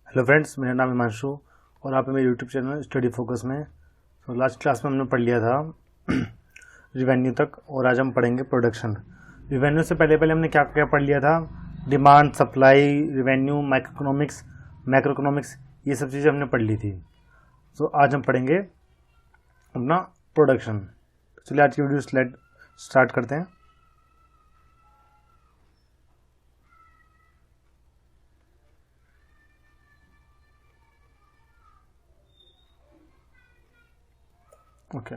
Hello friends, मेरा नाम हिमांशु और आप मेरे यूट्यूब चैनल स्टडी फोकस में। तो लास्ट क्लास में हमने पढ़ लिया था रिवेन्यू तक और आज हम पढ़ेंगे प्रोडक्शन। रिवेन्यू से पहले हमने क्या क्या पढ़ लिया था? डिमांड, सप्लाई, रिवेन्यू, मैक्रोइकोनॉमिक्स, ये सब चीज़ें हमने पढ़ ली थी। तो आज हम पढ़ेंगे अपना प्रोडक्शन। चलिए आज की वीडियो स्टार्ट करते हैं। ओके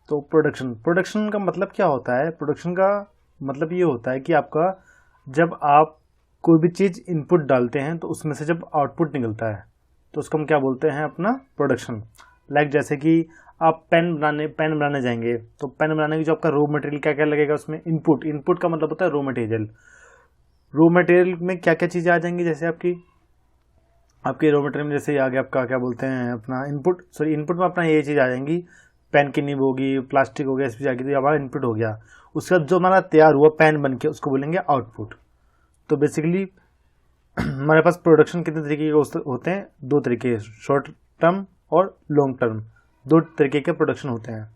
तो प्रोडक्शन का मतलब क्या होता है? प्रोडक्शन का मतलब ये होता है कि आपका जब आप कोई भी चीज़ इनपुट डालते हैं तो उसमें से जब आउटपुट निकलता है तो उसको हम क्या बोलते हैं? अपना प्रोडक्शन। लाइक जैसे कि आप पेन बनाने जाएंगे तो पेन बनाने की जो आपका रॉ मटेरियल क्या क्या लगेगा उसमें? इनपुट का मतलब होता है रॉ मटेरियल में क्या क्या चीज़ें आ जाएंगी? जैसे आपके रॉ मटेरियल में जैसे आ गया आपका क्या बोलते हैं अपना इनपुट में अपना ये चीज़ आ जाएंगी, पेन की निब होगी, प्लास्टिक हो गया, इस आ गई, तो ये हमारा इनपुट हो गया। उसके बाद जो हमारा तैयार हुआ पेन बन के उसको बोलेंगे आउटपुट। तो बेसिकली हमारे पास प्रोडक्शन कितने तरीके के होते हैं? दो तरीके, शॉर्ट टर्म और लॉन्ग टर्म, दो तरीके के प्रोडक्शन होते हैं।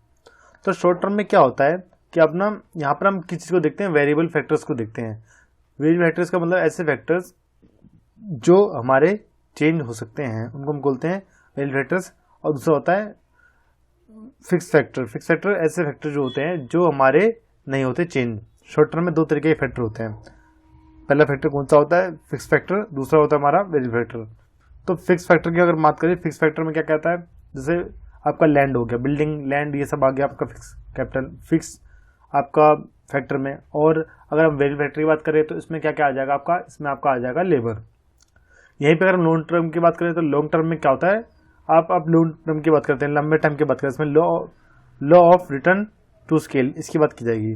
तो शॉर्ट टर्म में क्या होता है कि अपना यहाँ पर हम किस चीज़ को देखते हैं? वेरिएबल फैक्टर्स को देखते हैं। वेरिएबल फैक्टर्स का मतलब ऐसे फैक्टर्स जो हमारे चेंज हो सकते हैं उनको हम बोलते हैं वेरिएबल फैक्टर्स। और दूसरा होता है फिक्स फैक्टर ऐसे फैक्टर जो होते हैं जो हमारे नहीं होते चेंज। शॉर्ट टर्म में दो तरीके के फैक्टर होते हैं। पहला फैक्टर कौन सा होता है? Fix factor. दूसरा होता है हमारा वेरिएबल फैक्टर। तो फिक्स फैक्टर की अगर बात करें, फिक्स फैक्टर में क्या कहता है? जैसे आपका लैंड हो गया, बिल्डिंग, लैंड, ये सब आ गया आपका फिक्स आपका फैक्टर में। और अगर हम वेरिएबल फैक्टर की बात करें तो इसमें क्या क्या आ जाएगा आपका? इसमें आपका आ जाएगा लेबर। यहीं पे अगर हम लॉन्ग टर्म की बात करें तो लॉन्ग टर्म में क्या होता है? आप लॉन्ग टर्म की बात करते हैं, लंबे टाइम की बात करें, इसमें law of return to scale, इसकी बात की जाएगी।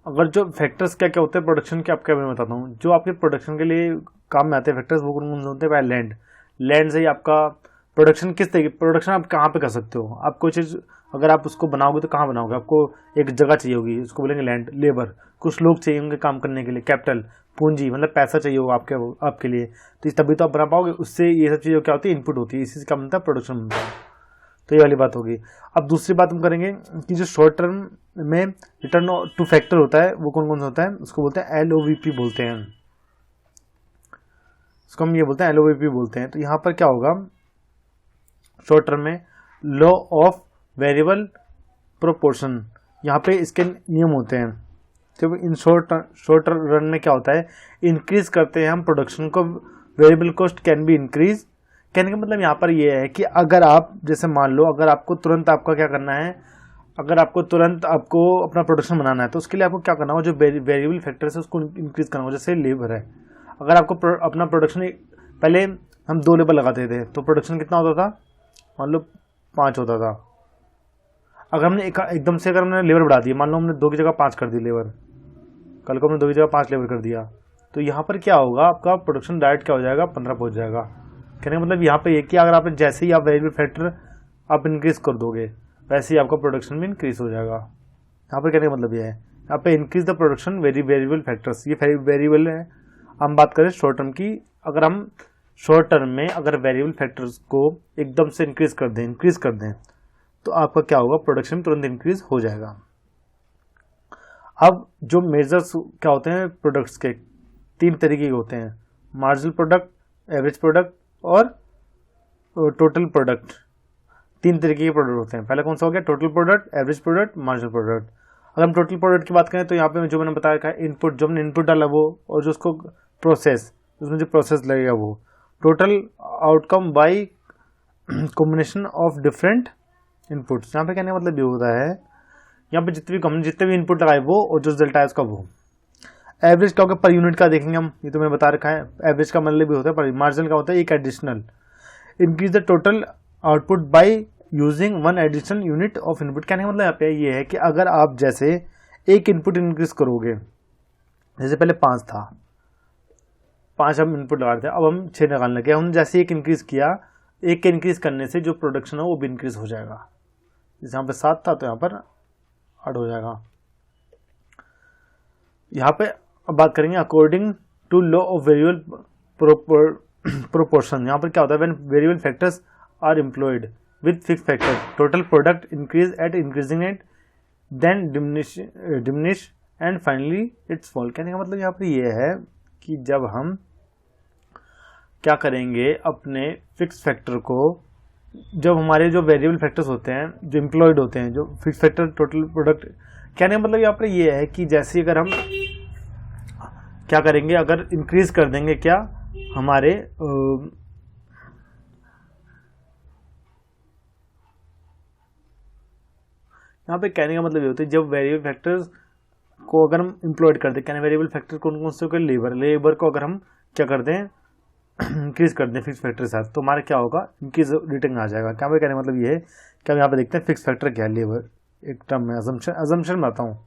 अगर जो फैक्टर्स क्या क्या होते हैं प्रोडक्शन के, आपके मैं बताता हूँ जो आपके प्रोडक्शन के लिए काम में आते हैं फैक्टर्स, वो कौन कौन से होते हैं? पहले लैंड से ही आपका प्रोडक्शन किस तरीके, प्रोडक्शन आप कहाँ पे कर सकते हो? आप कोई चीज़ अगर आप उसको बनाओगे तो कहाँ बनाओगे? आपको एक जगह चाहिए होगी, उसको बोलेंगे लैंड। लेबर, कुछ लोग चाहिए होंगे काम करने के लिए। कैपिटल, पूंजी, मतलब पैसा चाहिए होगा आपके लिए, तो तभी तो आप बना पाओगे। उससे ये सब चीज़ें क्या होती है? इनपुट होती है। इसी से क्या बनता है? प्रोडक्शन बनता है। तो ये वाली बात होगी। अब दूसरी बात हम करेंगे कि जो शॉर्ट टर्म में रिटर्न टू फैक्टर होता है वो कौन कौन सा होता है? उसको बोलते हैं LOVP बोलते हैं। इसको हम ये बोलते हैं LOVP बोलते हैं। तो यहाँ पर क्या होगा? शॉर्ट टर्म में लॉ ऑफ वेरिएबल प्रोपोर्शन, यहाँ पे इसके नियम होते हैं। तो इन शॉर्ट रन में क्या होता है? इंक्रीज करते हैं हम प्रोडक्शन को। Variable cost can be increase. कहने का मतलब यहाँ पर ये है कि अगर आप जैसे मान लो अगर आपको तुरंत आपका क्या करना है, अगर आपको तुरंत आपको अपना प्रोडक्शन बनाना है तो उसके लिए आपको क्या करना हो? जो वेरिएबल फैक्टर्स है उसको इंक्रीज करना हो। जैसे लेबर है, अगर आपको अपना प्रोडक्शन, पहले हम 2 लेबर लगाते थे तो प्रोडक्शन कितना होता था? मान लो 5 होता था। अगर हमने एकदम से अगर हमने लेबर बढ़ा दिया, मान लो हमने 2 की जगह 5 कर दी लेबर, कल को हमने 2 की जगह 5 लेबर कर दिया, तो यहाँ पर क्या होगा? आपका प्रोडक्शन डायरेक्ट क्या हो जाएगा? 15 पहुंच जाएगा। कहने का मतलब यहाँ पे ये कि अगर आप जैसे ही आप वेरिएबल फैक्टर आप इंक्रीज कर दोगे वैसे ही आपका प्रोडक्शन भी इंक्रीज हो जाएगा। यहाँ पर कहने का मतलब ये है, यहाँ पे increase the production variable factors, ये वेरिएबल है। हम बात करें शॉर्ट टर्म की, अगर हम शॉर्ट टर्म में अगर वेरिएबल फैक्टर्स को एकदम से इंक्रीज कर दें तो आपका क्या होगा? प्रोडक्शन तुरंत इंक्रीज हो जाएगा। अब जो मेजर्स क्या होते हैं प्रोडक्ट्स के? 3 तरीके के होते हैं, मार्जिनल प्रोडक्ट, एवरेज प्रोडक्ट और टोटल प्रोडक्ट। 3 तरीके के प्रोडक्ट होते हैं। पहले कौन सा हो गया? Total product, average product, marginal product. अगर हम टोटल प्रोडक्ट की बात करें तो यहाँ पे जो मैंने बताया था इनपुट, जो हमने इनपुट डाला वो, और जो उसको प्रोसेस, उसमें जो प्रोसेस लगेगा वो, total outcome by combination of different inputs. यहाँ पे कहने का मतलब ये होता है, यहाँ पे जितने भी इनपुट लगाए वो, और जो रिजल्ट आया उसका वो। एवरेज क्या होगा? पर यूनिट का देखेंगे हम, ये तो मैंने बता रखा है। एवरेज का मतलब भी होता है पर। मार्जिनल का होता है एक additional, increase the total output by using 1 additional unit of input. कहने का मतलब यहाँ पे ये है कि अगर आप जैसे एक इनपुट इंक्रीज करोगे, जैसे पहले 5 था, 5 हम इनपुट लगा रहे थे, अब हम 6 निकालने लगे। हम जैसे एक इंक्रीज किया, एक के इंक्रीज करने से जो प्रोडक्शन है वो भी इंक्रीज हो जाएगा। जैसे यहाँ पे 7 था तो यहाँ पर 8 हो जाएगा। यहाँ पे अब बात करेंगे according to law of variable proportion. यहाँ पर क्या होता है, when variable factors are employed with fix factor total product increase at increasing rate then diminish and finally it's fall. कहने का मतलब यहाँ पर ये है कि जब हम क्या करेंगे, अपने फिक्स फैक्टर को, जब हमारे जो वेरिएबल फैक्टर्स होते हैं जो एम्प्लॉयड होते हैं, जो फिक्स फैक्टर टोटल प्रोडक्ट, कहने का मतलब यहाँ पर ये है कि जैसे अगर हम क्या करेंगे, अगर इंक्रीज कर देंगे क्या हमारे यहाँ पे कहने का मतलब ये होता है जब वेरिएबल फैक्टर्स को अगर हम एम्प्लॉयड कर दें, कहने वेरिएबल फैक्टर कौन कौन से होकर, लेबर को अगर हम क्या कर दें इंक्रीज कर दें फिक्स फैक्टर के साथ, तो हमारा क्या होगा, इंक्रीज रेटिंग आ जाएगा। क्या कहने का मतलब ये है कि हम यहाँ पे देखते हैं फिक्स फैक्टर क्या है, लेबर एक टर्म में अजम्पशन में आता हूँ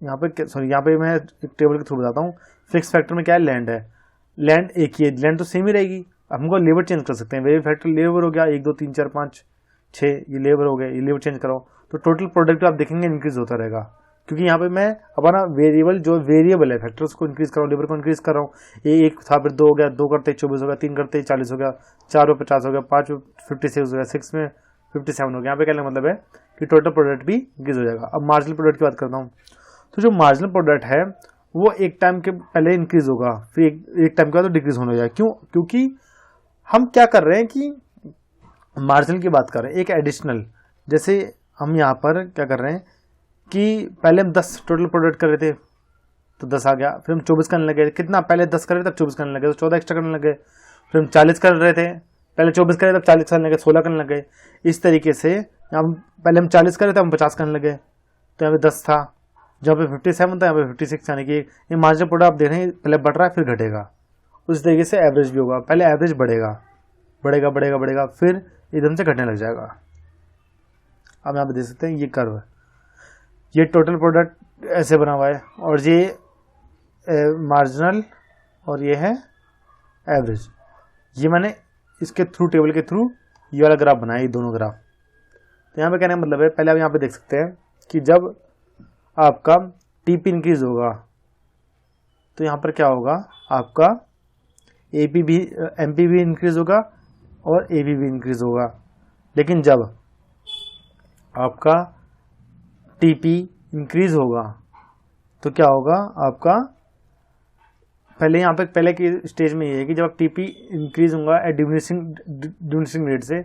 यहाँ पे, सॉरी यहाँ पे मैं एक टेबल के थ्रू बताता हूँ। फिक्स फैक्टर में क्या है, लैंड है, लैंड एक ही है, लैंड तो सेम ही रहेगी, हमको लेबर चेंज कर सकते हैं। वेरिएबल फैक्टर लेबर हो गया 1 2 3 4 5 6, ये लेबर हो गया, ये लेबर चेंज कराओ तो टोटल प्रोडक्ट आप देखेंगे इंक्रीज होता रहेगा, क्योंकि यहाँ पे मैं अपना वेरिएबल जो वेरिएबल है फैक्टर उसको इंक्रीज कर रहा हूँ, लेबर को इंक्रीज कर रहा हूँ। ये 1 था, फिर 2 हो गया, 2 करते 24 हो गया, 3 करते 40 हो गया, 4 में 50 हो गया, 5 में 56 हो गया, 6 में 57 हो गया। यहाँ पे कहने का मतलब है कि टोटल प्रोडक्ट भी इंक्रीज हो जाएगा। अब मार्जिनल प्रोडक्ट की बात करता हूँ, तो जो मार्जिनल प्रोडक्ट है वो एक टाइम के पहले इंक्रीज होगा, फिर एक टाइम के बाद तो डिक्रीज होने जाएगा। क्यों? क्योंकि हम क्या कर रहे हैं कि मार्जिनल की बात कर रहे हैं, एक एडिशनल, जैसे हम यहाँ पर क्या कर रहे हैं कि पहले हम 10 टोटल प्रोडक्ट कर रहे थे तो 10 आ गया, फिर हम 24 करने लगे, कितना पहले 10 कर रहे थे तब 24 करने लगे तो 14 एक्स्ट्रा करने लगे, फिर हम 40 कर रहे थे, पहले 24 कर रहे थे तब 40 करने लगे, 16 करने लगे। इस तरीके से हम पहले हम 40 कर रहे थे, हम 50 करने लगे, तो यहाँ पे 10 था, जहाँ पे 57 था यहाँ पे 56, यानी कि ये मार्जिनल प्रोडक्ट आप देख रहे हैं पहले बढ़ रहा है फिर घटेगा। उस तरीके से एवरेज भी होगा, पहले एवरेज बढ़ेगा बढ़ेगा बढ़ेगा बढ़ेगा, फिर एकदम से घटने लग जाएगा। अब यहाँ पे देख सकते हैं ये कर्व, ये टोटल प्रोडक्ट ऐसे बना हुआ है और ये मार्जिनल और ये है एवरेज। ये मैंने इसके थ्रू टेबल के थ्रू ये वाला ग्राफ बनाया, ये दोनों ग्राफ। तो यहाँ पे कहने का मतलब है, पहले आप यहाँ पे देख सकते हैं कि जब आपका टीपी इंक्रीज होगा तो यहाँ पर क्या होगा, आपका एपी भी एमपी भी इंक्रीज होगा और एपी भी इंक्रीज होगा। लेकिन जब आपका टीपी इंक्रीज होगा तो क्या होगा, आपका पहले यहाँ पे पहले की स्टेज में ये है कि जब आप टीपी इंक्रीज होगा एट डिमिनिशिंग रेट से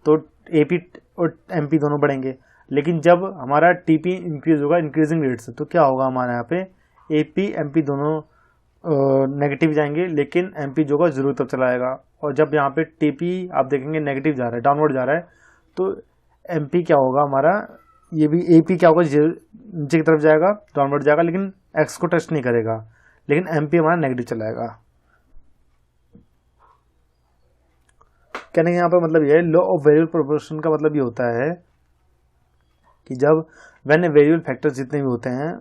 तो एपी और एमपी दोनों बढ़ेंगे। लेकिन जब हमारा टीपी इंक्रीज होगा इंक्रीजिंग रेट से तो क्या होगा, हमारे यहाँ पे एपी एमपी दोनों नेगेटिव जाएंगे, लेकिन एमपी जो होगा जरूर तब चला आएगा। और जब यहाँ पे टीपी आप देखेंगे नेगेटिव जा रहा है, डाउनवर्ड जा रहा है, तो एमपी क्या होगा हमारा, ये भी एपी क्या होगा, नीचे की तरफ जाएगा, डाउनवर्ड जाएगा, लेकिन एक्स को टच नहीं करेगा, लेकिन एमपी हमारा नेगेटिव चलाएगा। कहने का यहाँ पर मतलब ये है, लॉ ऑफ वेरिएबल प्रोपोर्शन का मतलब ये होता है कि जब व्हेन वेरिएबल फैक्टर्स जितने भी होते हैं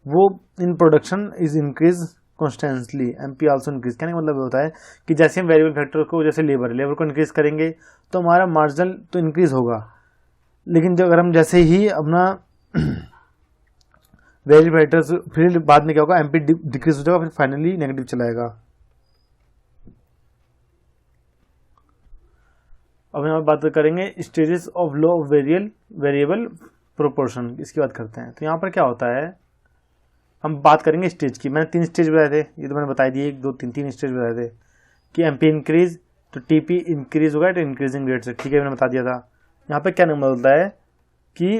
वो in production is increase constantly MP also increase. कहने का मतलब होता है कि जैसे हम वेरिएबल फैक्टर को, जैसे लेबर को इंक्रीज करेंगे तो हमारा मार्जिनल तो इंक्रीज होगा, लेकिन जो अगर हम जैसे ही अपना वेरिएबल फैक्टर्स, फिर बाद में क्या होगा, एमपी डिक्रीज हो जाएगा, फिर फाइनली नेगेटिव चलाएगा। अब यहाँ बात करेंगे stages of law of variable proportion, इसकी बात करते हैं। तो यहाँ पर क्या होता है, हम बात करेंगे स्टेज की। मैंने 3 स्टेज बताए थे, ये तो मैंने बताई दिए, 1 2 3 स्टेज बताए थे कि एमपी इंक्रीज तो टीपी इंक्रीज होगा तो इंक्रीजिंग रेट से, ठीक है, मैंने बता दिया था। यहाँ पे क्या नंबर होता है कि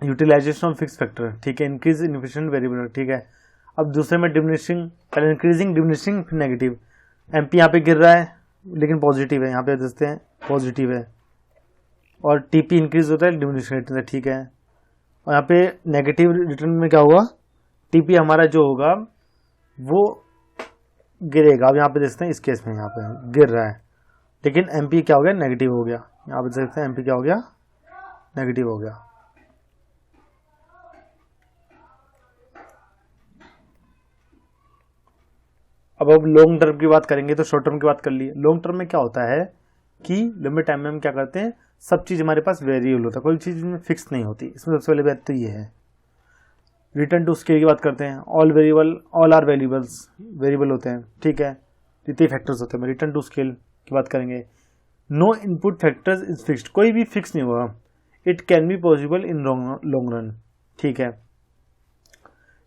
यूटिलाइजेशन ऑफ फिक्स फैक्टर, ठीक है, इंक्रीज इनफिशिएंट वेरिएबल, ठीक है। अब दूसरे में डिमिनिशिंग, पहले इंक्रीजिंग डिमिनिशिंग फिर नेगेटिव। एमपी यहाँ पे गिर रहा है लेकिन पॉजिटिव है, यहाँ पे देखते हैं पॉजिटिव है, और टीपी इंक्रीज होता है डिमिनिशिंग रेट से, ठीक है। और यहाँ पे नेगेटिव रिटर्न में क्या होगा, टीपी हमारा जो होगा वो गिरेगा। अब यहाँ पे देखते हैं इस केस में यहाँ पे गिर रहा है, लेकिन एमपी क्या हो गया, नेगेटिव हो गया। यहाँ पे देखते हैं एमपी क्या हो गया, नेगेटिव हो गया। अब लॉन्ग टर्म की बात करेंगे तो शॉर्ट टर्म की बात कर ली। लॉन्ग टर्म में क्या होता है कि लंबे टाइम में हम क्या करते हैं, सब चीज हमारे पास वेरिएबल होता है, कोई चीज में फिक्स नहीं होती। इसमें सबसे पहले बात तो ये है, रिटर्न टू स्केल की बात करते हैं, ऑल आर वेरिएबल होते हैं, ठीक है, जितने फैक्टर्स होते हैं। रिटर्न टू स्केल की बात करेंगे, no input factors is fixed, कोई भी फिक्स नहीं होगा। It can be possible in long run, ठीक है।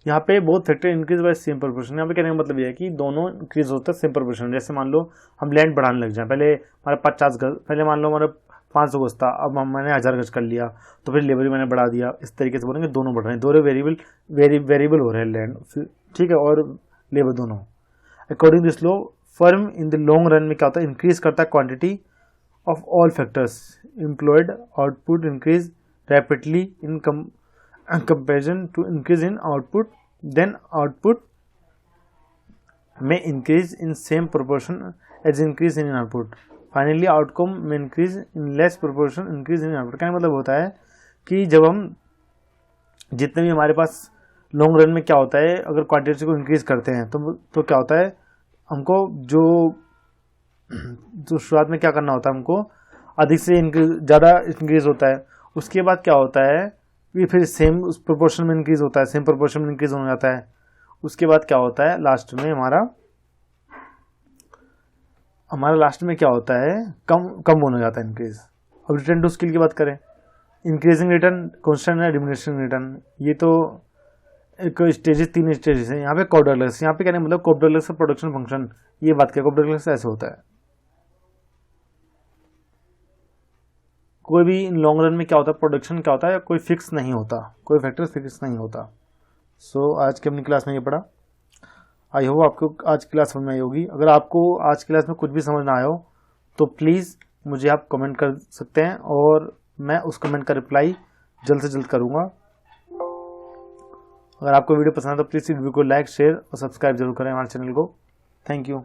यहाँ पे बहुत factor increase by same proportion, यहाँ पे कहने का मतलब ये है कि दोनों इंक्रीज होता है सेम प्रोपोर्शन। जैसे मान लो हम लैंड बढ़ाने लग जाए, पहले हमारे 50 गज, पहले मान लो हमारे 500 गज था, अब मैंने 1000 गज कर लिया, तो फिर लेबर मैंने बढ़ा दिया। इस तरीके से बोलेंगे दोनों बढ़ रहे हैं, दोनों वेरिएबल हो रहे हैं लैंड, ठीक है, और लेबर दोनों। According this law firm in the long run में क्या होता है, इंक्रीज करता है quantity of all factors employed, output increase rapidly in comparison to increase in output, then output may increase in same proportion as increase in output. Finally outcome may increase in less proportion increase in output। क्या मतलब होता है कि जब हम जितने भी हमारे पास लॉन्ग रन में क्या होता है, अगर क्वांटिटी को इंक्रीज करते हैं तो क्या होता है, हमको जो शुरुआत में क्या करना होता है, हमको अधिक से ज़्यादा इंक्रीज होता है। उसके बाद क्या होता है, ये फिर सेम उस प्रोपोर्शन में इंक्रीज होता है, सेम प्रोपोर्शन में इंक्रीज हो जाता है। उसके बाद क्या होता है, लास्ट में हमारा लास्ट में क्या होता है, कम होने जाता है इंक्रीज। अब रिटर्न टू स्केल की बात करें, इंक्रीजिंग रिटर्न, कांस्टेंट है, डिमिनिशिंग रिटर्न, ये तो एक स्टेजेस, 3 स्टेजेस है। यहाँ पे कोप डगलस, यहाँ पे क्या मतलब कोप डगलस का प्रोडक्शन फंक्शन, ये बात क्या, कोप डगलस ऐसे होता है। कोई भी लॉन्ग रन में क्या होता है, प्रोडक्शन क्या होता है, कोई फिक्स नहीं होता, कोई फैक्टर फिक्स नहीं होता। सो आज की अपनी क्लास में ये पढ़ा। आई होप आपको आज की क्लास समझ में आई होगी। अगर आपको आज की क्लास में कुछ भी समझ ना आया हो तो प्लीज़ मुझे आप कमेंट कर सकते हैं, और मैं उस कमेंट का रिप्लाई जल्द से जल्द करूँगा। अगर आपको वीडियो पसंद है तो प्लीज़ वीडियो को लाइक, शेयर और सब्सक्राइब जरूर करें हमारे चैनल को। Thank you.